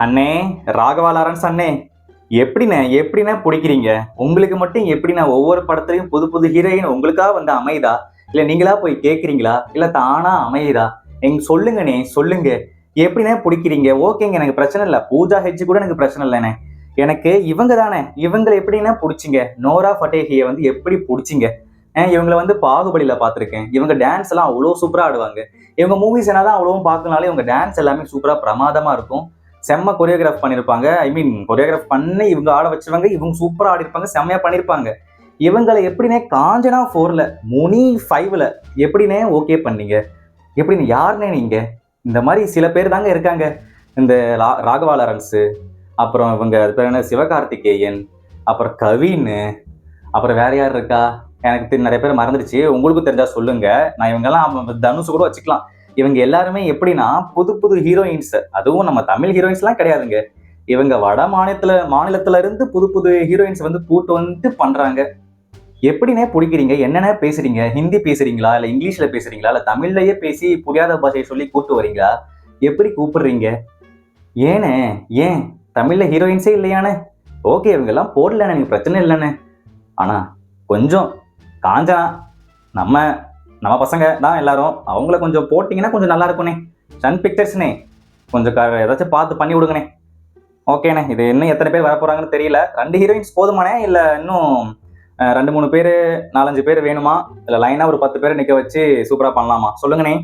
அண்ணே, ராகவா லாரன்ஸ் அண்ணே, எப்படிண்ணே பிடிக்கிறீங்க? உங்களுக்கு மட்டும் எப்படிண்ணே ஒவ்வொரு படத்துலயும் புது புது ஹீரோயின் உங்களுக்கா வந்து அமையுதா? இல்ல நீங்களா போய் கேட்கிறீங்களா? இல்ல தானா அமையுதா? சொல்லுங்கண்ணே, சொல்லுங்க. எப்படிண்ணே பிடிக்கிறீங்க? ஓகேங்க, எனக்கு பிரச்சனை இல்ல. பூஜா ஹெட்ஜ் கூட எனக்கு பிரச்சனை இல்லண்ணே. எனக்கு இவங்க தானே, இவங்கள எப்படிண்ணே பிடிச்சீங்க? நோரா ஃபடேஹிய வந்து எப்படி பிடிச்சீங்க? இவங்கள வந்து பாகுபலியில பார்த்திருக்கேன். இவங்க டான்ஸ் எல்லாம் அவ்வளோ சூப்பரா ஆடுவாங்க. இவங்க மூவிஸ் என்னதான் அவ்வளவும் பார்க்கனாலே இவங்க டான்ஸ் எல்லாமே சூப்பரா பிரமாதமா இருக்கும். செம்ம கொரியோகிராஃப் பண்ணியிருப்பாங்க. ஐ மீன் கொரியோகிராஃப் பண்ணி இவங்க ஆட வச்சவங்க, இவங்க சூப்பரா ஆடிருப்பாங்க, செம்மையா பண்ணியிருப்பாங்க. இவங்களை எப்படினே காஞ்சனா 4ல, முனி 5ல எப்படினே ஓகே பண்ணீங்க? எப்படின்னு யாருனே நீங்க? இந்த மாதிரி சில பேர் தாங்க இருக்காங்க. இந்த ராகவா லாரன்ஸ், அப்புறம் இவங்க அது பேர் என்ன சிவகார்த்திகேயன், அப்புறம் கவின், அப்புறம் வேற யார் இருக்கா? எனக்கு நிறைய பேர் மறந்துடுச்சு. உங்களுக்கும் தெரிஞ்சா சொல்லுங்க. நான் இவங்கெல்லாம் தனுஷ் கூட வச்சுக்கலாம். இவங்க எல்லாருமே எப்படின்னா புது புது ஹீரோயின்ஸ், அதுவும் நம்ம தமிழ் ஹீரோயின்ஸ்லாம் கிடையாதுங்க. இவங்க வட மாநிலத்துல இருந்து புது புது ஹீரோயின்ஸ் வந்து கூட்டு வந்து பண்றாங்க. எப்படினே பிடிக்கிறீங்க? என்னென்ன பேசுறீங்க? ஹிந்தி பேசுறீங்களா, இல்ல இங்கிலீஷ்ல பேசுறீங்களா, இல்ல தமிழ்லயே பேசி புரியாத பாஷையை சொல்லி கூட்டு வரீங்களா? எப்படி கூப்பிடுறீங்க? ஏனே, ஏன் தமிழ்ல ஹீரோயின்ஸே இல்லையானே? ஓகே, இவங்க எல்லாம் போடலன்னு எனக்கு பிரச்சனை இல்லைன்னு. ஆனா கொஞ்சம் காஞ்சனா நம்ம நம்ம பசங்க தான் எல்லாரும், அவங்கள கொஞ்சம் போட்டிங்கன்னா கொஞ்சம் நல்லா இருக்கும்ண்ணே. சன் பிக்சர்ஸ்ண்ணே, கொஞ்சம் ஏதாச்சும் பார்த்து பண்ணி விடுங்கண்ணே. ஓகேண்ணே, இது இன்னும் எத்தனை பேர் வரப்போறாங்கன்னு தெரியல. 2 ஹீரோயின்ஸ் போதுமானே, இல்லை இன்னும் 2 3 பேர் 4 5 பேர் வேணுமா? இல்லை லைனா ஒரு 10 பேரை நிற்க வச்சு சூப்பராக பண்ணலாமா? சொல்லுங்கண்ணே.